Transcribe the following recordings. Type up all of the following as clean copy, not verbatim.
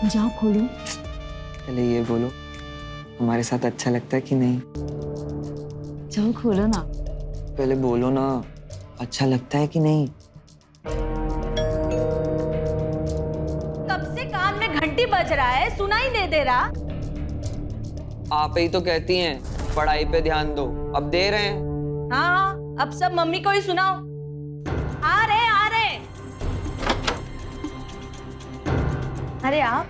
जाओ खोलो। पहले ये बोलो, हमारे साथ अच्छा लगता है कि नहीं? जाओ खोलो ना। पहले बोलो ना, अच्छा लगता है कि नहीं? कब से कान में घंटी बज रहा है, सुनाई नहीं दे रहा। आप ही तो कहती हैं पढ़ाई पे ध्यान दो, अब दे रहे हैं। हाँ हाँ, अब सब मम्मी को ही सुनाओ। आ रहे आ रहे। अरे आप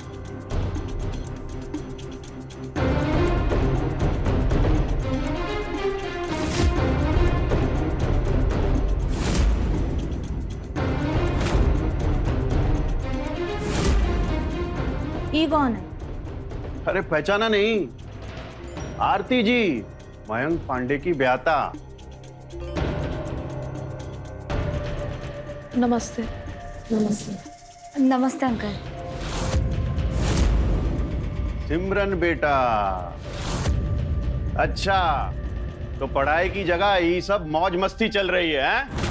ये कौन है? अरे पहचाना नहीं? आरती जी, मयंक पांडे की ब्याता। नमस्ते। नमस्ते। नमस्ते अंकल। सिमरन बेटा, अच्छा तो पढ़ाई की जगह ये सब मौज मस्ती चल रही है, हैं?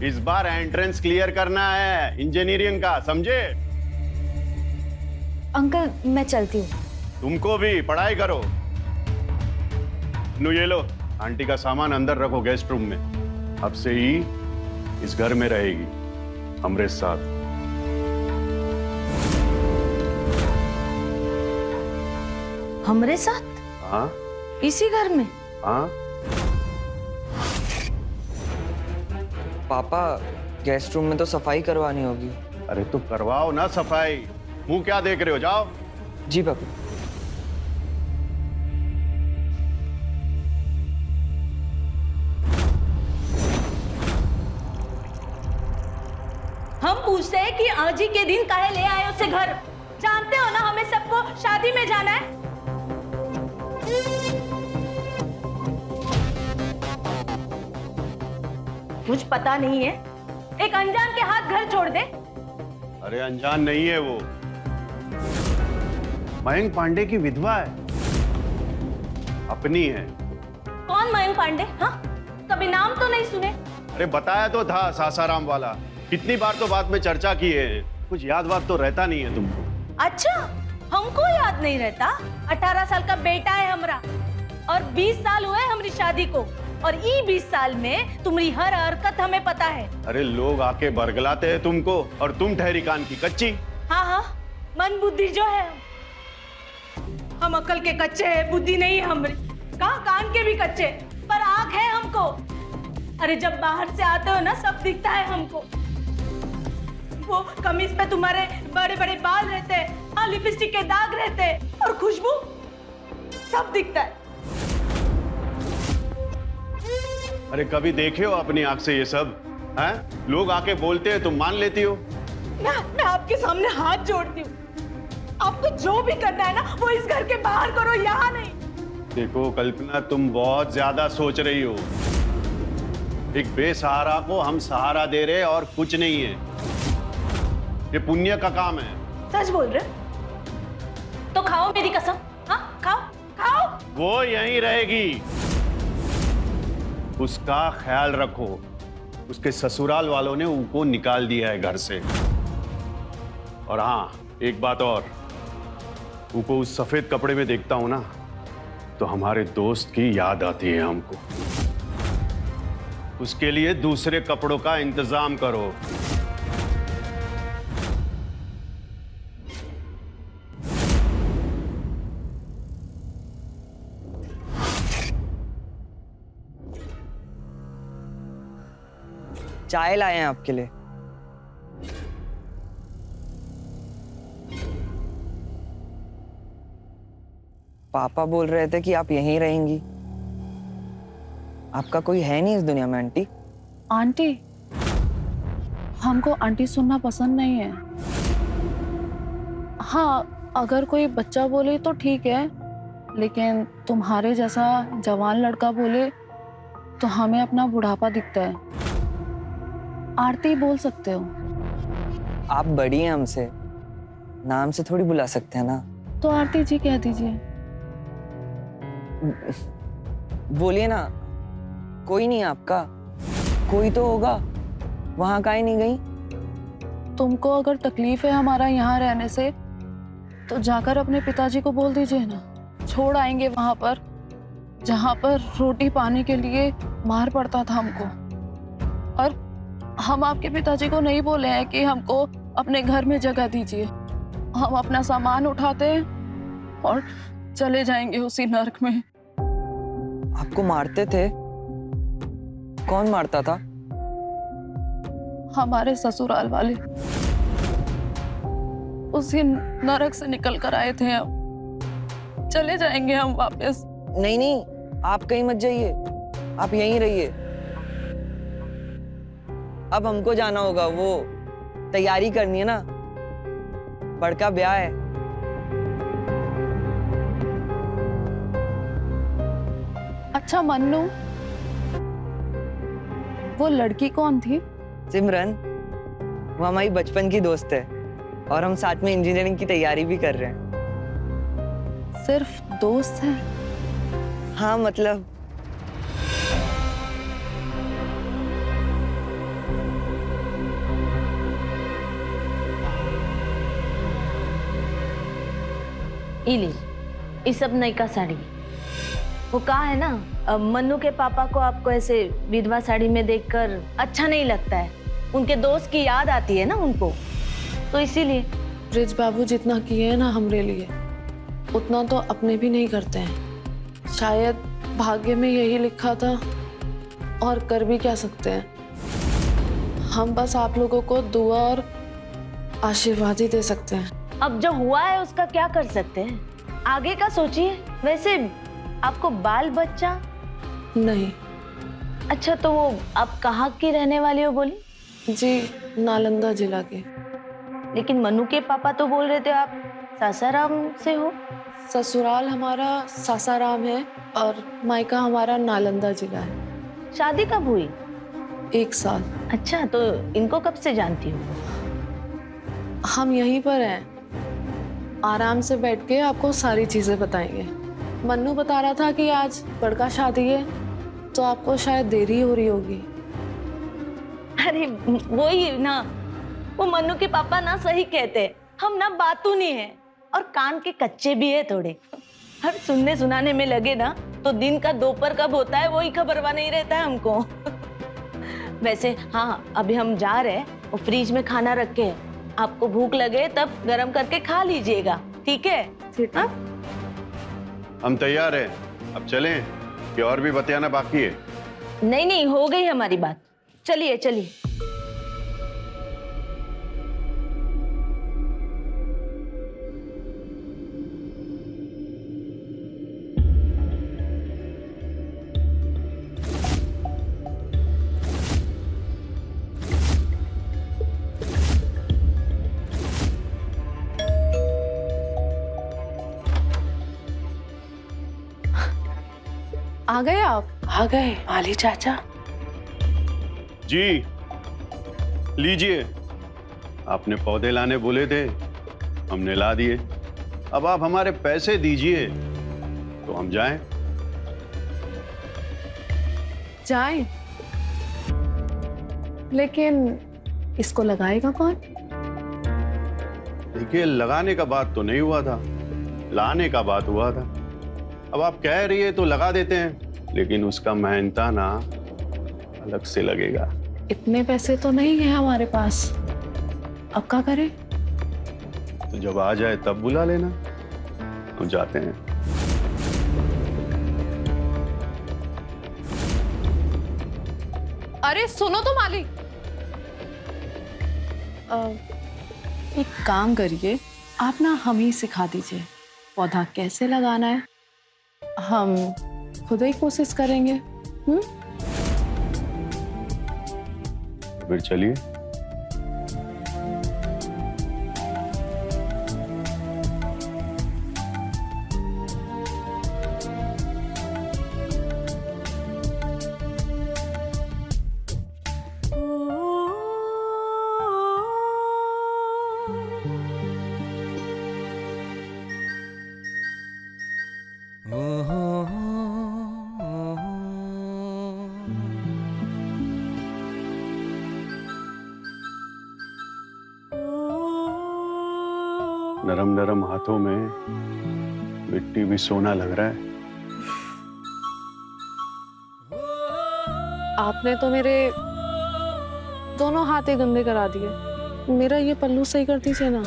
इस बार एंट्रेंस क्लियर करना है इंजीनियरिंग का, समझे? अंकल मैं चलती हूँ। तुमको भी पढ़ाई करो। नु ये लो, आंटी का सामान अंदर रखो गेस्ट रूम में। अब से ही इस घर में रहेगी हमारे साथ। हमरे साथ? हाँ इसी घर में? हाँ। पापा, गेस्ट रूम में तो सफाई करवानी होगी। अरे तो करवाओ ना सफाई, मुंह क्या देख रहे हो, जाओ। जी पापा। हम पूछते हैं कि आज ही के दिन काहे ले आए उसे घर? जानते हो ना हमें सबको शादी में जाना है। कुछ पता नहीं है, एक अनजान के हाथ घर छोड़ दे। अरे अनजान नहीं है वो, मयंक पांडे की विधवा है, अपनी है। कौन मयंक पांडे? हाँ, कभी नाम तो नहीं सुने। अरे बताया तो था, सासाराम वाला। कितनी बार तो बात में चर्चा की है, कुछ याद वाद तो रहता नहीं है तुमको। अच्छा, हमको याद नहीं रहता? 18 साल का बेटा है हमरा, और 20 साल हुए हमारी शादी को, और ये 20 साल में तुम्हारी हर हरकत हमें पता है। अरे लोग आके बरगलाते हैं तुमको, और तुम ठहरी कान की कच्ची। हाँ हाँ, मन बुद्धि जो है, हम अकल के कच्चे हैं, बुद्धि नहीं है हमारी। कहाँ कान के भी कच्चे, पर आँख है हमको। अरे जब बाहर से आते हो ना, सब दिखता है हमको। वो कमीज पे तुम्हारे बड़े बड़े बाल रहते हैं, हाँ लिपस्टिक के दाग रहते हैं, और खुशबू, सब दिखता है। अरे कभी देखे हो अपनी आंख से ये सब? हैं? लोग आके बोलते हैं, तुम मान लेती हो? मैं आपके सामने हाथ जोड़ती हूँ, आपको जो भी करना है ना, वो इस घर के बाहर करो, यहाँ नहीं। देखो कल्पना, तुम बहुत ज्यादा सोच रही हो। एक बेसहारा को हम सहारा दे रहे, और कुछ नहीं है। ये पुण्य का काम है। सच बोल रहे? तो खाओ मेरी कसम। हाँ खाओ खाओ। वो यहीं रहेगी, उसका ख्याल रखो। उसके ससुराल वालों ने उनको निकाल दिया है घर से। और हाँ, एक बात और, उनको उस सफेद कपड़े में देखता हूं ना, तो हमारे दोस्त की याद आती है हमको। उसके लिए दूसरे कपड़ों का इंतजाम करो। चाय लाए हैं आपके लिए। पापा बोल रहे थे कि आप यहीं रहेंगी। आपका कोई है नहीं इस दुनिया में आंटी। आंटी? हमको आंटी सुनना पसंद नहीं है। हाँ, अगर कोई बच्चा बोले तो ठीक है, लेकिन तुम्हारे जैसा जवान लड़का बोले तो हमें अपना बुढ़ापा दिखता है। आरती बोल सकते हो। आप बड़ी हैं हमसे, नाम से थोड़ी बुला सकते हैं ना। तो आरती जी कह दीजिए। बोलिए ना। कोई नहीं आपका, कोई तो होगा। वहां काहे नहीं गई? तुमको अगर तकलीफ है हमारा यहाँ रहने से तो जाकर अपने पिताजी को बोल दीजिए ना, छोड़ आएंगे वहां पर जहां पर रोटी पानी के लिए मार पड़ता था हमको। और हम आपके पिताजी को नहीं बोले हैं कि हमको अपने घर में जगह दीजिए। हम अपना सामान उठाते हैं और चले जाएंगे उसी नर्क में। आपको मारते थे? कौन मारता था? हमारे ससुराल वाले उसी नरक से निकल कर आए थे। हम चले जाएंगे हम वापस। नहीं नहीं, आप कहीं मत जाइए, आप यहीं रहिए। अब हमको जाना होगा, वो तैयारी करनी है ना, बड़का ब्याह है। अच्छा मन्नू, वो लड़की कौन थी? सिमरन, वो हमारी बचपन की दोस्त है और हम साथ में इंजीनियरिंग की तैयारी भी कर रहे हैं। सिर्फ दोस्त हैं? हाँ मतलब इली, ये सब नयका साड़ी। वो कहा है ना, मन्नू के पापा को आपको ऐसे विधवा साड़ी में देखकर अच्छा नहीं लगता है, उनके दोस्त की याद आती है ना उनको, तो इसीलिए। ब्रिज बाबू जितना किए हैं ना हमरे लिए, उतना तो अपने भी नहीं करते हैं। शायद भाग्य में यही लिखा था, और कर भी क्या सकते हैं। हम बस आप लोगों को दुआ और आशीर्वाद ही दे सकते हैं। अब जो हुआ है उसका क्या कर सकते हैं, आगे का सोचिए। वैसे आपको बाल बच्चा नहीं। अच्छा, तो वो आप कहाँ की रहने वाली हो बोली? जी, नालंदा जिला के। लेकिन मनु के पापा तो बोल रहे थे आप सासाराम से हो। ससुराल हमारा सासाराम है और मायका हमारा नालंदा जिला है। शादी कब हुई? 1 साल। अच्छा, तो इनको कब से जानती हो? हम यहीं पर हैं, आराम से बैठ के आपको सारी चीजें बताएंगे। मन्नू बता रहा था कि आज बड़का शादी है, तो आपको शायद देरी हो रही होगी। अरे वही ना, वो मन्नू के पापा ना सही कहते हैं, हम ना बातू नहीं है और कान के कच्चे भी है थोड़े। हर सुनने सुनाने में लगे ना तो दिन का दोपहर कब होता है वही खबरवा नहीं रहता है हमको। वैसे हाँ, अभी हम जा रहे हैं, वो फ्रिज में खाना रखे हैं, आपको भूख लगे तब गरम करके खा लीजिएगा, ठीक है? ठीक है। हम तैयार हैं, अब चलें कि और भी बतियाना बाकी है? नहीं नहीं, हो गई हमारी बात, चलिए चलिए। आ गए आप? आ गए माली चाचा। जी लीजिए, आपने पौधे लाने बोले थे, हमने ला दिए। अब आप हमारे पैसे दीजिए तो हम जाएं। जाएं? लेकिन इसको लगाएगा कौन? देखिए, लगाने का बात तो नहीं हुआ था, लाने का बात हुआ था। अब आप कह रही है तो लगा देते हैं, लेकिन उसका मेहनताना अलग से लगेगा। इतने पैसे तो नहीं है हमारे पास, अब क्या करें? तो जब आ जाए तब बुला लेना, हम जाते हैं। अरे सुनो तो माली, एक काम करिए, आप ना हम ही सिखा दीजिए पौधा कैसे लगाना है, हम खुद ही कोशिश करेंगे। फिर चलिए। नरम नरम हाथों में मिट्टी भी सोना लग रहा है। आपने तो मेरे दोनों हाथ ही गंदे करा दिए। मेरा ये पल्लू सही कर दीजिए ना।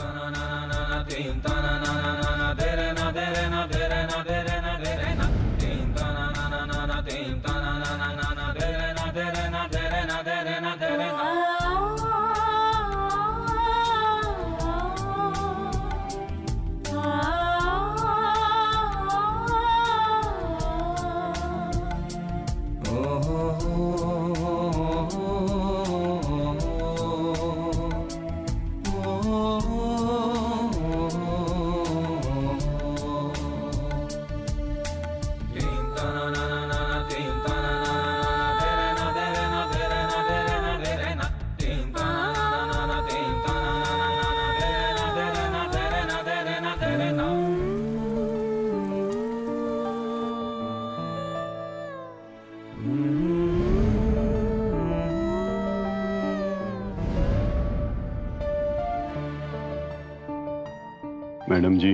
मैडम जी,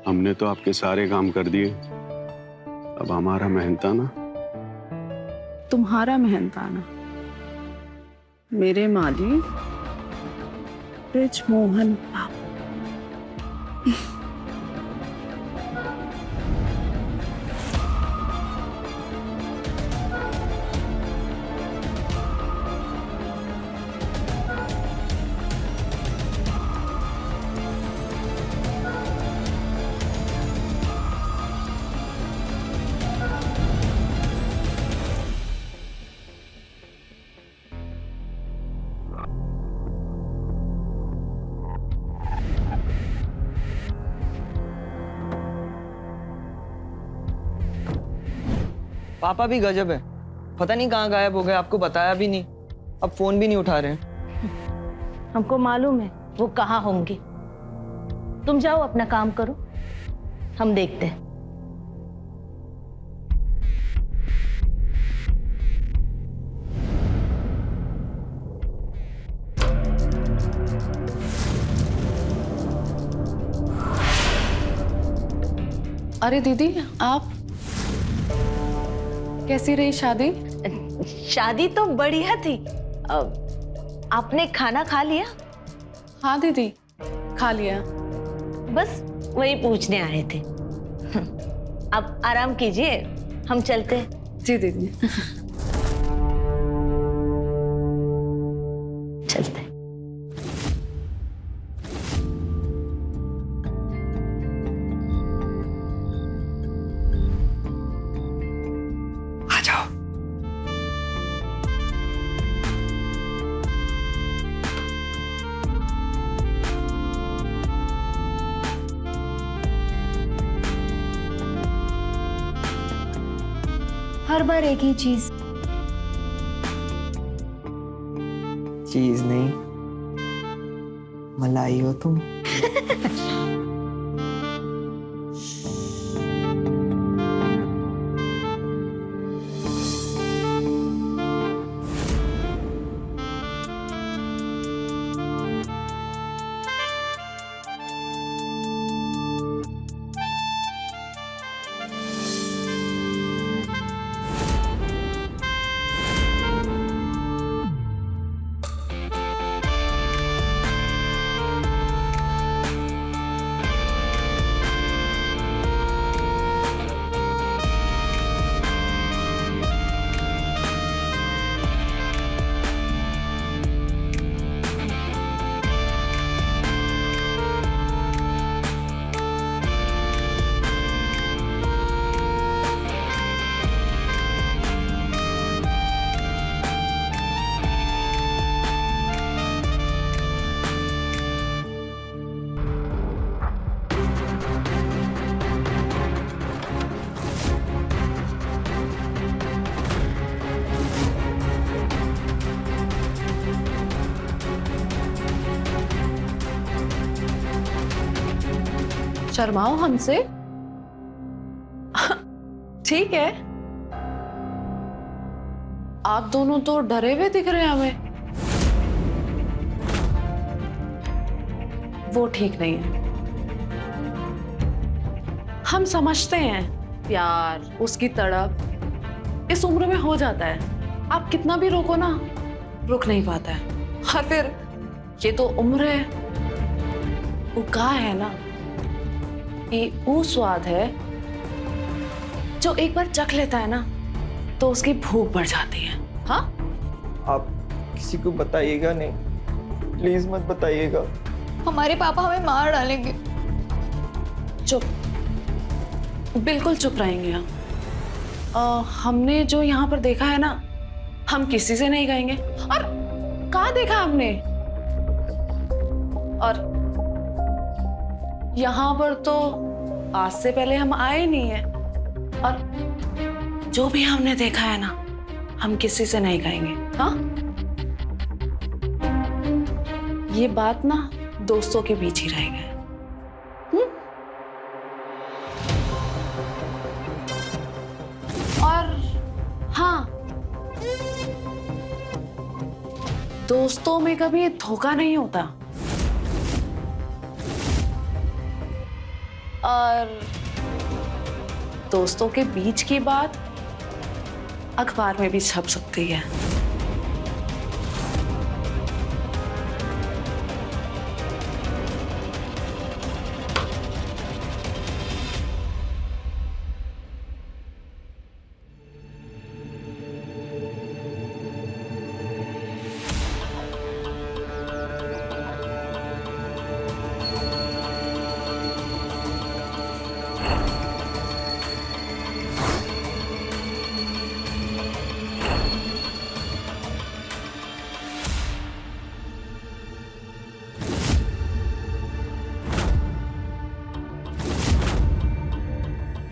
हमने तो आपके सारे काम कर दिए, अब हमारा मेहनताना। तुम्हारा मेहनताना मेरे माली ब्रिज मोहन बाबू। पापा भी गजब है, पता नहीं कहाँ गायब हो गए, आपको बताया भी नहीं, अब फोन भी नहीं उठा रहे हैं। हमको मालूम है वो कहाँ होंगे। तुम जाओ अपना काम करो, हम देखते हैं। अरे दीदी, आप कैसी रही शादी? शादी तो बढ़िया थी। आपने खाना खा लिया? हाँ दीदी, खा लिया। बस वही पूछने आए थे। अब आराम कीजिए, हम चलते हैं। जी दीदी। चलते हैं। आ जाओ। हर बार एक ही चीज। चीज नहीं, मलाई हो तुम। शर्माओ हमसे? ठीक है, आप दोनों तो डरे हुए दिख रहे हैं हमें। वो ठीक नहीं है। हम समझते हैं प्यार, उसकी तड़प इस उम्र में हो जाता है। आप कितना भी रोको ना, रुक नहीं पाता है। और फिर ये तो उम्र है। वो कहा है ना कि वो स्वाद है जो एक बार चख लेता है ना तो उसकी भूख बढ़ जाती है। हाँ, आप किसी को बताइएगा नहीं, प्लीज मत बताइएगा। हमारे पापा हमें मार डालेंगे। चुप, बिल्कुल चुप रहेंगे हम। हमने जो यहाँ पर देखा है ना, हम किसी से नहीं कहेंगे। और कहाँ देखा हमने? और यहाँ पर तो आज से पहले हम आए नहीं है। और जो भी हमने देखा है ना, हम किसी से नहीं कहेंगे। हाँ, ये बात ना दोस्तों के बीच ही रहेगा। और हाँ, दोस्तों में कभी धोखा नहीं होता। और दोस्तों के बीच की बात अखबार में भी छप सकती है।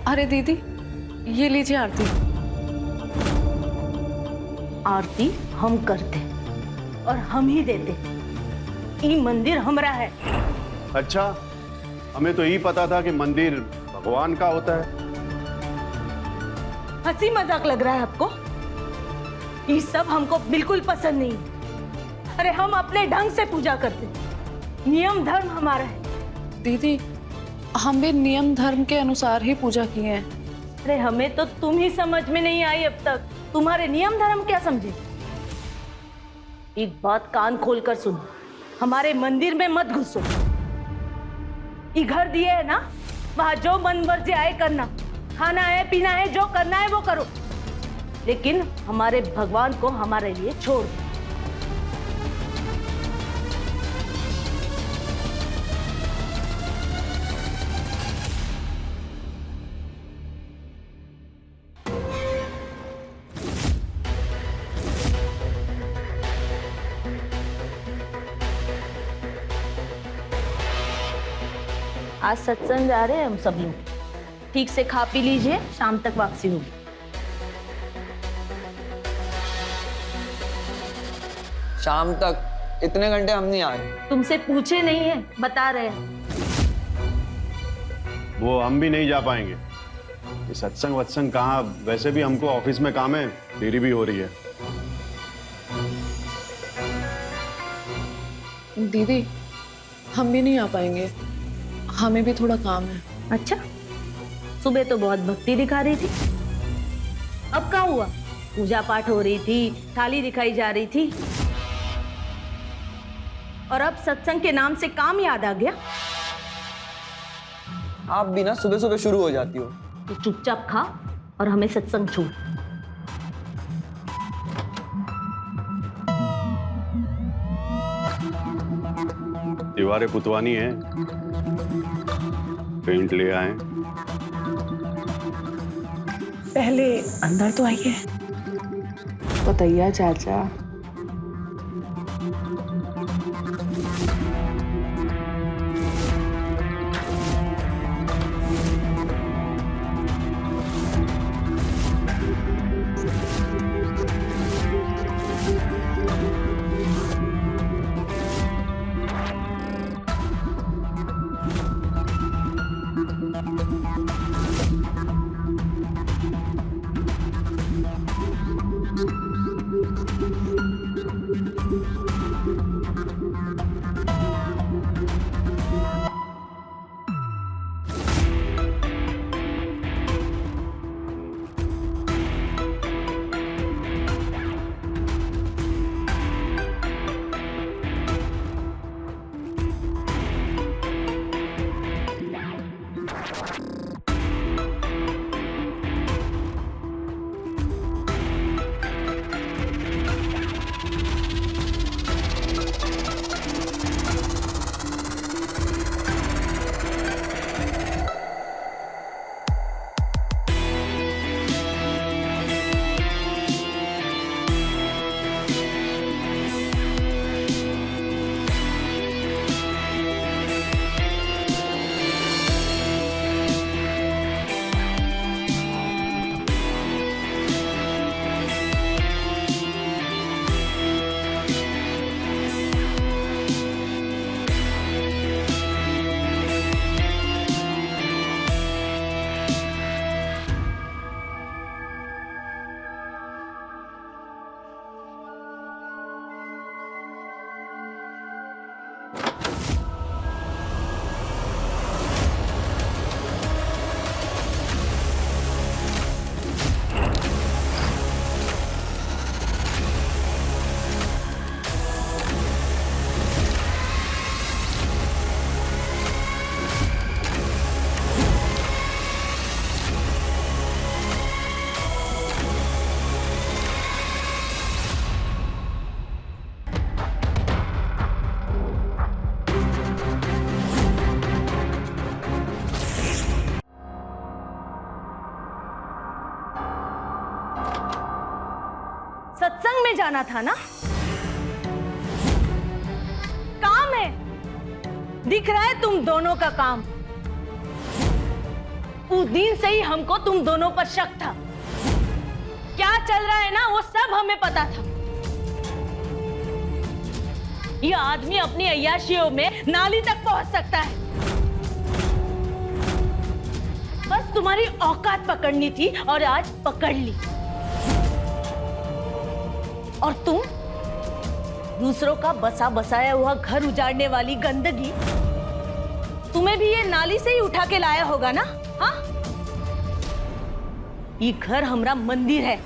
अरे दीदी, ये लीजिए आरती। आरती हम करते और हम ही देते। ये मंदिर हमरा है। अच्छा, हमें तो यही पता था कि मंदिर भगवान का होता है। हंसी मजाक लग रहा है आपको? ये सब हमको बिल्कुल पसंद नहीं। अरे हम अपने ढंग से पूजा करते, नियम धर्म हमारा है। दीदी, हम भी नियम धर्म के अनुसार ही पूजा किए हैं। अरे हमें तो तुम ही समझ में नहीं आई अब तक। तुम्हारे नियम धर्म क्या समझे? एक बात कान खोल कर सुनो, हमारे मंदिर में मत घुसो। ये घर दिए है ना, वहां जो मन मर्जी आए करना, खाना है पीना है, जो करना है वो करो, लेकिन हमारे भगवान को हमारे लिए छोड़ दो। आज सत्संग जा रहे हैं हम सब लोग। ठीक से खा पी लीजिए, शाम तक वापसी होगी। शाम तक? इतने घंटे हम नहीं आ रहे। तुमसे पूछे नहीं है, बता रहे हैं। वो हम भी नहीं जा पाएंगे। ये सत्संग वत्संग कहाँ, वैसे भी हमको ऑफिस में काम है, देरी भी हो रही है। दीदी, हम भी नहीं आ पाएंगे, हमें भी थोड़ा काम है। अच्छा, सुबह तो बहुत भक्ति दिखा रही थी, अब क्या हुआ? पूजा पाठ हो रही थी, थाली दिखाई जा रही थी, और अब सत्संग के नाम से काम याद आ गया। आप भी ना सुबह सुबह शुरू हो जाती हो। तो चुपचाप खा और हमें सत्संग छोड़। दीवारें पुतवानी है, पेंट ले आए। पहले अंदर तो आइए। बताइए चाचा। सत्संग में जाना था ना? काम है, दिख रहा है तुम दोनों का काम। उस दिन से ही हमको तुम दोनों पर शक था। क्या चल रहा है ना, वो सब हमें पता था। ये आदमी अपनी अय्याशियों में नाली तक पहुंच सकता है। बस तुम्हारी औकात पकड़नी थी और आज पकड़ ली। और तुम दूसरों का बसा बसाया हुआ घर उजाड़ने वाली गंदगी, तुम्हें भी ये नाली से ही उठा के लाया होगा ना? हाँ, ये घर हमारा मंदिर है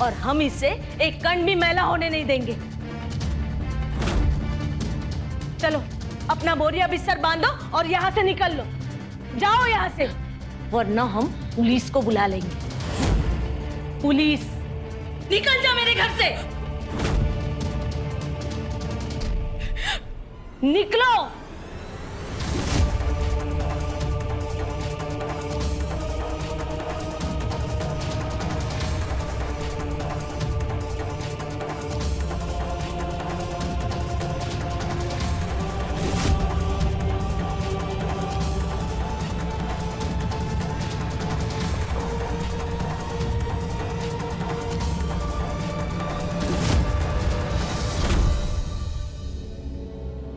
और हम इसे एक कण भी मैला होने नहीं देंगे। चलो अपना बोरिया बिस्तर बांधो और यहाँ से निकल लो। जाओ यहाँ से, वरना हम पुलिस को बुला लेंगे। पुलिस, निकल जा मेरे घर से, निकलो।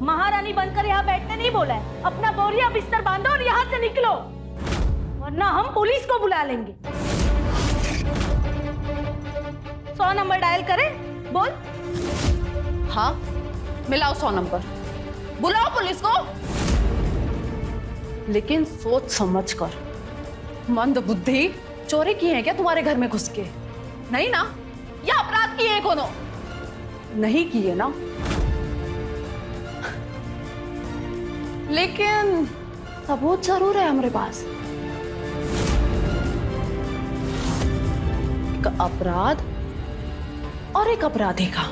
महारानी बनकर यहाँ बैठने नहीं बोला है। अपना बोरिया बिस्तर बांधो और यहाँ से निकलो, वरना हम पुलिस को बुला लेंगे। 100 नंबर डायल करें, बोल। हाँ, मिलाओ 100 नंबर, बुलाओ पुलिस को। लेकिन सोच समझ कर। मंद बुद्धि, चोरी की है क्या तुम्हारे घर में घुस के? नहीं ना? या अपराध किए हैं कोनो? नहीं किए ना? लेकिन सबूत जरूर है हमारे पास। एक अपराध और एक अपराधी का।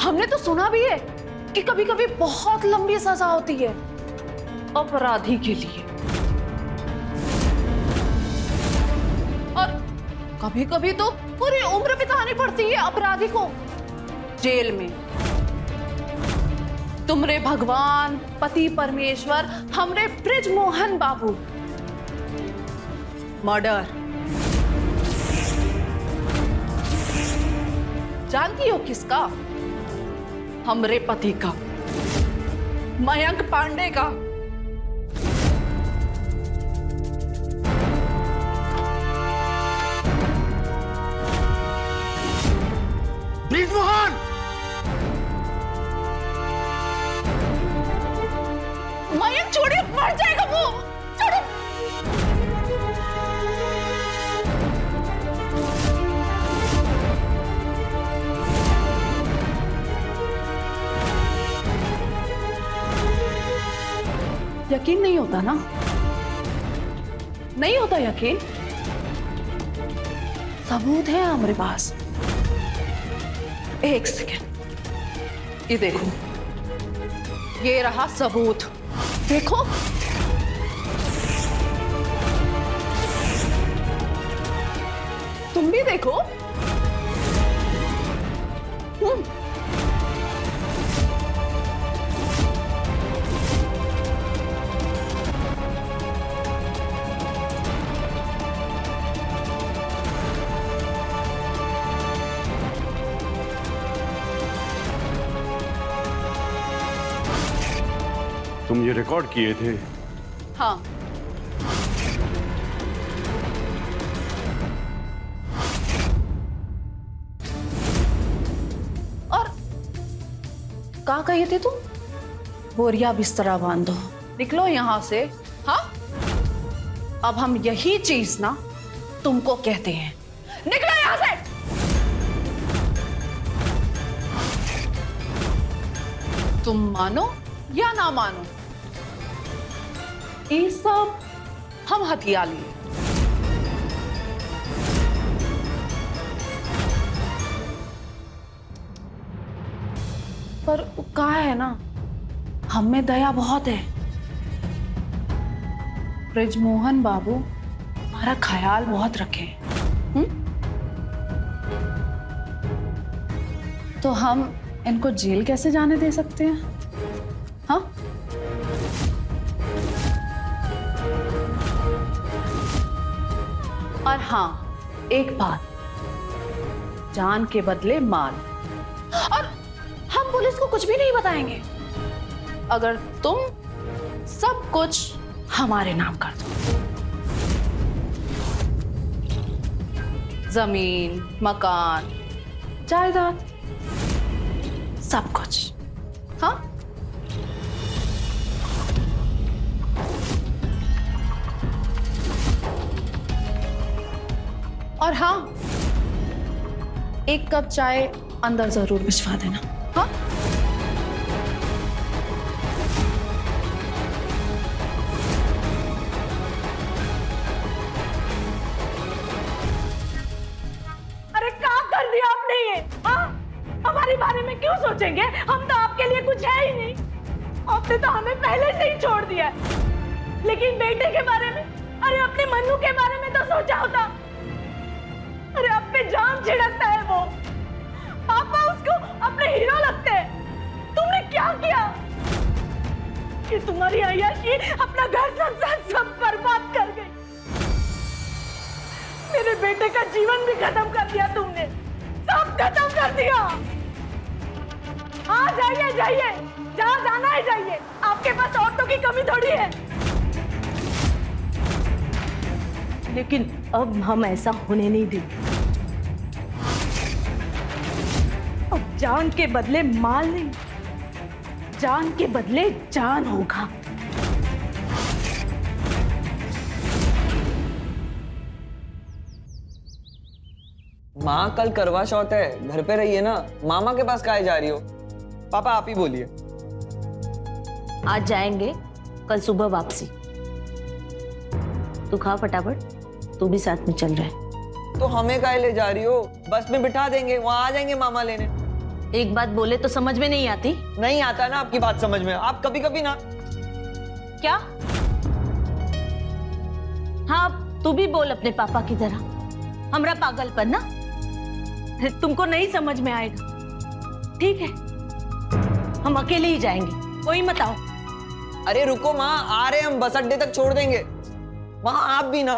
हमने तो सुना भी है कि कभी कभी बहुत लंबी सजा होती है अपराधी के लिए, और कभी कभी तो पूरी उम्र बितानी पड़ती है अपराधी को जेल में। तुमरे भगवान, पति परमेश्वर, हमरे ब्रिजमोहन बाबू, मर्डर। जानती हो किसका? हमरे पति का, मयंक पांडे का। ब्रिजमोहन! मयंक छोड़िए, मर जाएगा वो। छोड़ो। यकीन नहीं होता ना? नहीं होता यकीन? सबूत है हमारे पास। एक सेकेंड, ये देखो, ये रहा सबूत। देखो, तुम भी देखो। तुम ये रिकॉर्ड किए थे? हाँ, और क्या कही थी तुम? बोरिया बिस्तरा बांधो, निकलो यहां से। हाँ, अब हम यही चीज ना तुमको कहते हैं, निकलो यहां से। तुम मानो या ना मानो, ये सब हम हथिया लिए। पर कहा है ना, हम में दया बहुत है। ब्रिजमोहन बाबू हमारा ख्याल बहुत रखे। तो हम इनको जेल कैसे जाने दे सकते हैं? हाँ, और हाँ, एक बात, जान के बदले माल। और हम पुलिस को कुछ भी नहीं बताएंगे अगर तुम सब कुछ हमारे नाम कर दो। जमीन, मकान, जायदाद, सब कुछ। हाँ, और हाँ, एक कप चाय अंदर जरूर भिजवा देना। हाँ, अरे क्या कर दिया आपने ये? हाँ, हमारे बारे में क्यों सोचेंगे? हम तो आपके लिए कुछ है ही नहीं। आपने तो हमें पहले से ही छोड़ दिया है। लेकिन बेटे के बारे में, अरे अपने मन्नू के बारे में तो सोचा होता। अरे आप पे जान छिड़कता है वो। पापा उसको अपने हीरो लगते हैं। तुमने क्या किया? कि तुम्हारी अय्याशी अपना घर संसार सब बर्बाद कर गई। मेरे बेटे का जीवन भी खत्म कर दिया तुमने। सब खत्म कर दिया। हाँ, जाइए जाइए, जहाँ जाना है जाइए। आपके पास औरतों की कमी थोड़ी है। लेकिन अब हम ऐसा होने नहीं देंगे। अब जान के बदले माल नहीं, जान के बदले जान होगा। माँ कल करवा चौथ है, घर पे रहिए ना। मामा के पास काहे जा रही हो? पापा आप ही बोलिए। आज जाएंगे, कल सुबह वापसी। तू खा फटाफट, तू भी साथ में चल रहा है। तो हमें काहे ले जा रही हो? बस में बिठा देंगे, वहां आ जाएंगे मामा लेने। एक बात बोले तो समझ में नहीं आती? नहीं आता ना आपकी बात समझ में। आप कभी कभी ना। क्या? हाँ, तू भी बोल अपने पापा की तरह। हमरा पागलपन ना तुमको नहीं समझ में आएगा। ठीक है, हम अकेले ही जाएंगे, कोई मत आओ। अरे रुको माँ, आ रहे हम, बस अड्डे तक छोड़ देंगे। वहां आप भी ना।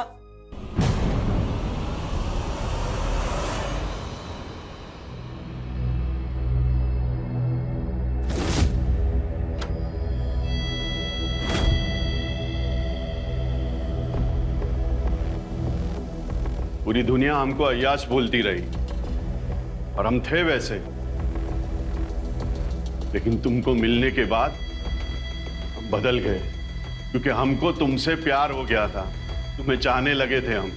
पूरी दुनिया हमको अय्याश बोलती रही और हम थे वैसे, लेकिन तुमको मिलने के बाद हम बदल गए, क्योंकि हमको तुमसे प्यार हो गया था। तुम्हें चाहने लगे थे हम।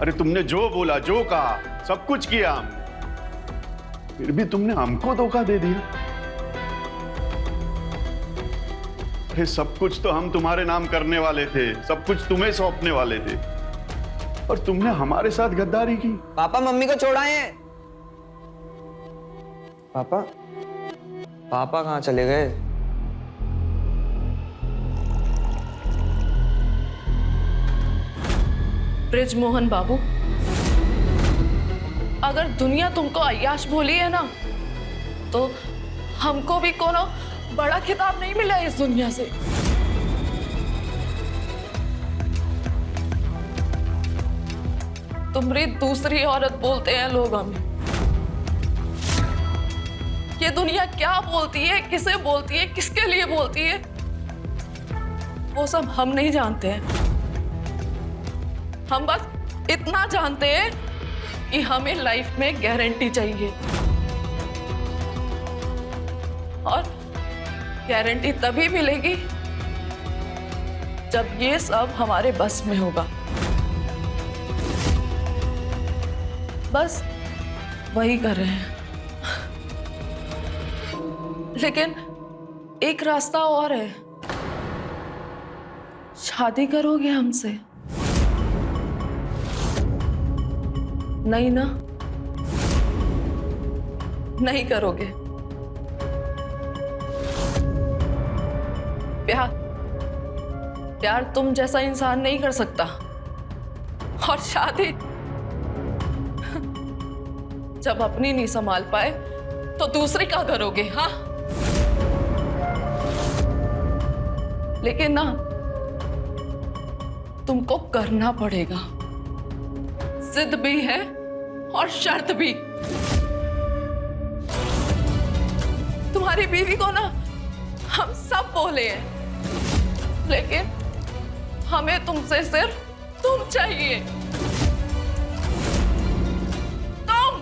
अरे तुमने जो बोला, जो कहा, सब कुछ किया हमने, फिर भी तुमने हमको धोखा दे दिया। अरे सब कुछ तो हम तुम्हारे नाम करने वाले थे, सब कुछ तुम्हें सौंपने वाले थे, और तुमने हमारे साथ गद्दारी की। पापा मम्मी को छोड़ाए हैं। पापा पापा कहाँ चले गए? ब्रिजमोहन बाबू, अगर दुनिया तुमको अय्याश बोली है ना, तो हमको भी कोनो बड़ा खिताब नहीं मिला इस दुनिया से। तुम्हारी दूसरी औरत बोलते हैं लोग हमें। ये दुनिया क्या बोलती है, किसे बोलती है, किसके लिए बोलती है, वो सब हम नहीं जानते हैं। हम बस इतना जानते हैं कि हमें लाइफ में गारंटी चाहिए, और गारंटी तभी मिलेगी जब ये सब हमारे बस में होगा। बस वही कर रहे हैं। लेकिन एक रास्ता और है। शादी करोगे हमसे? नहीं ना? नहीं करोगे? प्यार तुम जैसा इंसान नहीं कर सकता, और शादी जब अपनी नहीं संभाल पाए तो दूसरे का करोगे? हाँ, लेकिन ना तुमको करना पड़ेगा। जिद भी है और शर्त भी। तुम्हारी बीवी को ना हम सब बोले हैं, लेकिन हमें तुमसे सिर्फ तुम चाहिए। तुम।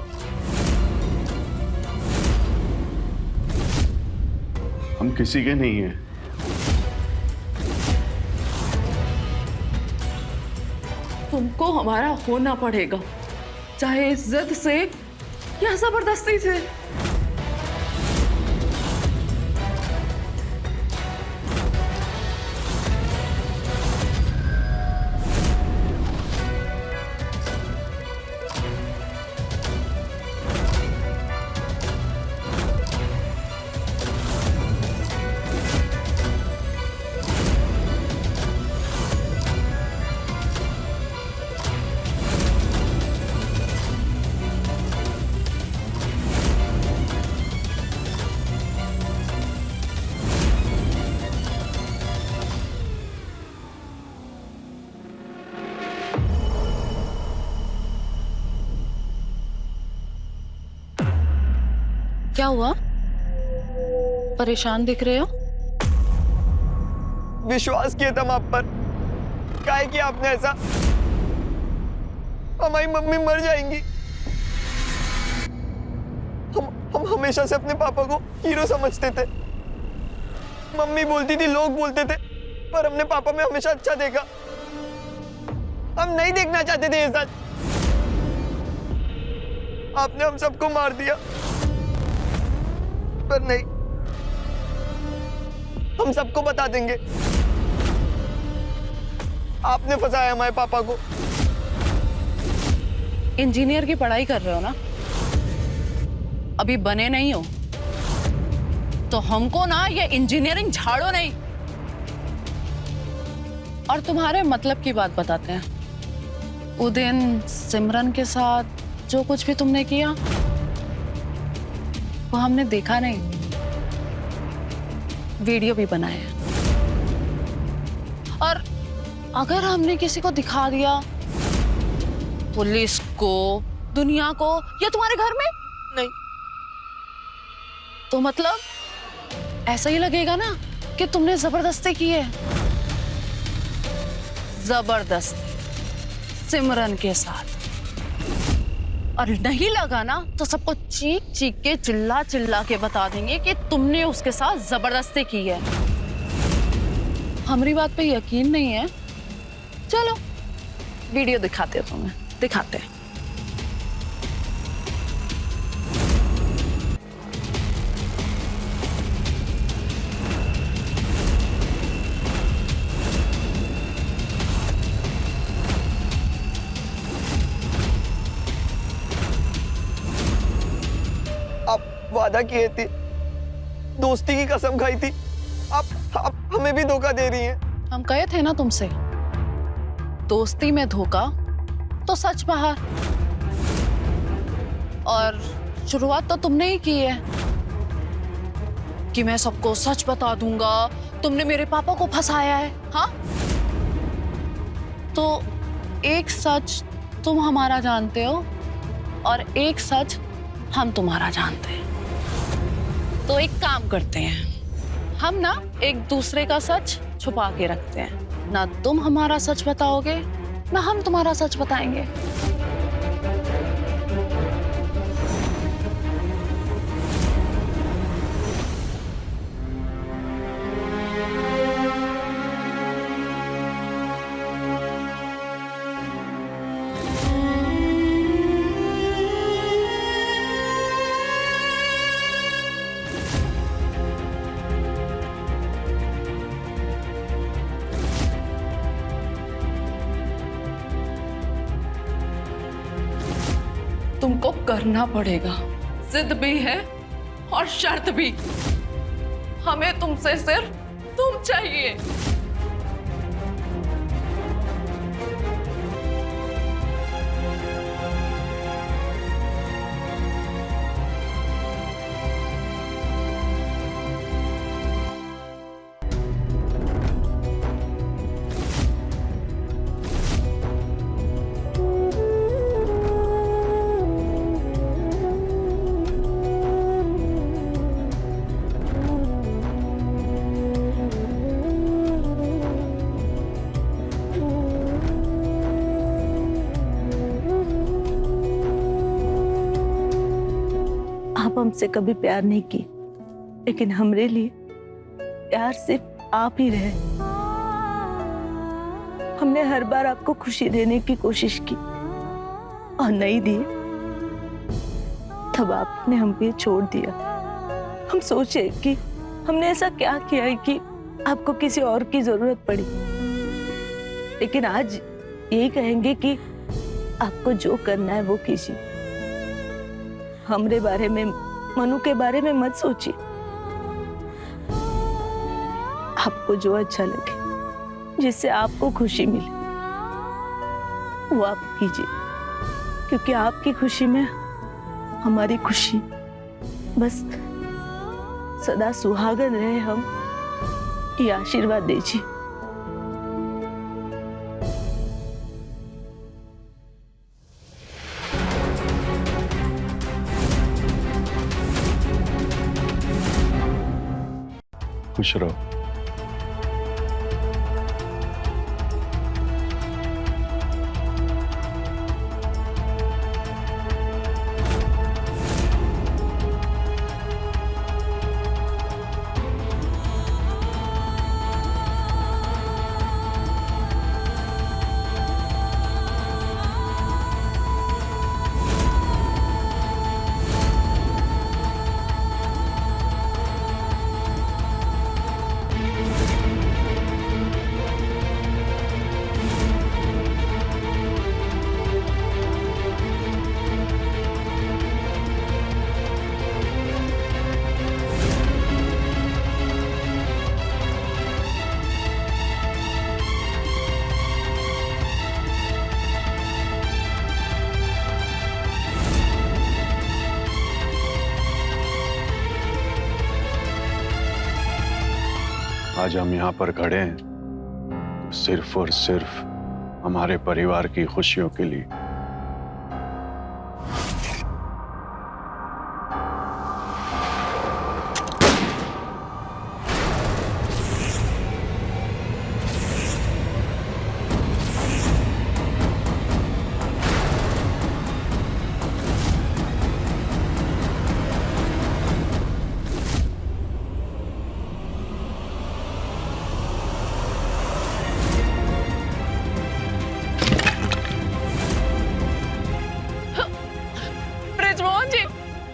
हम किसी के नहीं हैं। तुमको हमारा होना पड़ेगा, चाहे जिद से या जबरदस्ती से। क्या हुआ? परेशान दिख रहे हो? विश्वास किया था हम आप पर, काहे किया आपने ऐसा? हमारी मम्मी मर जाएंगी। हम हमेशा से अपने पापा को हीरो समझते थे। मम्मी बोलती थी, लोग बोलते थे, पर हमने पापा में हमेशा अच्छा देखा। हम नहीं देखना चाहते थे ये सच। आपने हम सबको मार दिया, पर नहीं, हम सबको बता देंगे। आपने फंसाया हमारे पापा को। इंजीनियर की पढ़ाई कर रहे हो ना? अभी बने नहीं हो तो हमको ना ये इंजीनियरिंग झाड़ो नहीं। और तुम्हारे मतलब की बात बताते हैं। वो दिन सिमरन के साथ जो कुछ भी तुमने किया वो हमने देखा नहीं, वीडियो भी बनाया। और अगर हमने किसी को दिखा दिया, पुलिस को, दुनिया को, या तुम्हारे घर में, नहीं, तो मतलब ऐसा ही लगेगा ना कि तुमने जबरदस्ती की है। जबरदस्ती सिमरन के साथ। और नहीं लगा ना तो सबको चीख चीख के, चिल्ला चिल्ला के बता देंगे कि तुमने उसके साथ जबरदस्ती की है। हमारी बात पे यकीन नहीं है? चलो वीडियो दिखाते हो, तुम्हें दिखाते हैं। आप वादा किए थे, दोस्ती की कसम खाई थी, आप हमें भी धोखा दे रही हैं। हम कहे थे ना तुमसे, दोस्ती में धोखा तो सच बाहर। और शुरुआत तो तुमने ही की है कि मैं सबको सच बता दूंगा, तुमने मेरे पापा को फंसाया है। हाँ, तो एक सच तुम हमारा जानते हो और एक सच हम तुम्हारा जानते हैं। तो एक काम करते हैं, हम ना एक दूसरे का सच छुपा के रखते हैं। ना तुम हमारा सच बताओगे, ना हम तुम्हारा सच बताएंगे। तुमको करना पड़ेगा। जिद भी है और शर्त भी। हमें तुमसे सिर्फ तुम चाहिए। आप हमसे कभी प्यार नहीं की, लेकिन हमरे लिए प्यार सिर्फ आप ही रहे। हमने हर बार आपको खुशी देने की कोशिश की और नहीं दी, तब आपने हम पे छोड़ दिया। हम सोचे कि हमने ऐसा क्या किया है कि आपको किसी और की जरूरत पड़ी, लेकिन आज यही कहेंगे कि आपको जो करना है वो कीजिए। हमरे बारे में, मनु के बारे में मत सोचिए। आपको जो अच्छा लगे, जिससे आपको खुशी मिले, वो आप कीजिए, क्योंकि आपकी खुशी में हमारी खुशी। बस सदा सुहागन रहे हम, ये आशीर्वाद दीजिए। खुश रहो। आज हम यहाँ पर खड़े हैं तो सिर्फ और सिर्फ हमारे परिवार की खुशियों के लिए।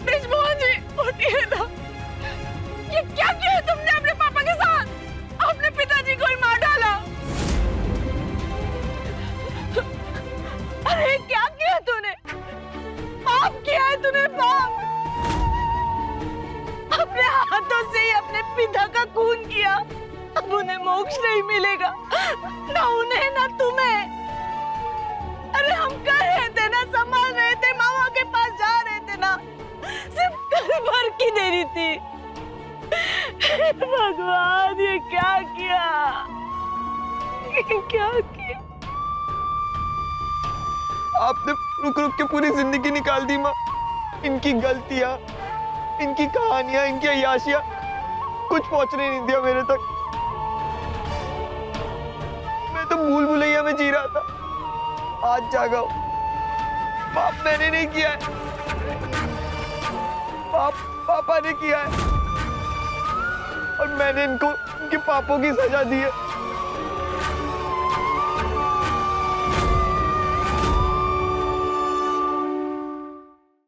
ब्रिजमोहन जी, उठिए ना। ये क्या किया तुमने अपने पापा के साथ? अपने पिताजी को ही मार डाला। अरे क्या किया तूने? पाप किया है तूने, पाप। अपने हाथों से ही अपने पिता का खून किया। अब उन्हें मोक्ष नहीं मिलेगा, ना उन्हें ना तुम्हें। अरे हम कर रहे थे ना, संभाल रहे थे, मामा के पास जा रहे थे ना, सिर्फ कल भर की देरी थी। भगवान, ये क्या किया? क्या किया? आपने रुक रुक के पूरी जिंदगी निकाल दी माँ। इनकी गलतियां, इनकी कहानियां, इनकी अय्याशियां कुछ पहुंचने नहीं दिया मेरे तक। मैं तो भूल भुलैया में जी रहा था, आज जागा हूं। पाप मैंने नहीं किया है, पाप पापा ने किया है, और मैंने इनको इनके पापों की सजा दी है।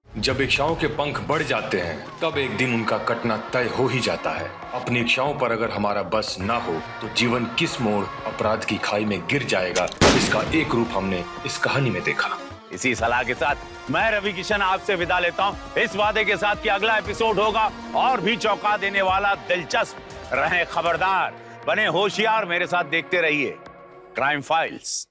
जब इच्छाओं के पंख बढ़ जाते हैं तब एक दिन उनका कटना तय हो ही जाता है। अपनी इच्छाओं पर अगर हमारा बस ना हो तो जीवन किस मोड़ अपराध की खाई में गिर जाएगा, इसका एक रूप हमने इस कहानी में देखा। इसी सलाह के साथ मैं रवि किशन आपसे विदा लेता हूं, इस वादे के साथ कि अगला एपिसोड होगा और भी चौंका देने वाला, दिलचस्प। रहें खबरदार, बने होशियार, मेरे साथ देखते रहिए क्राइम फाइल्स।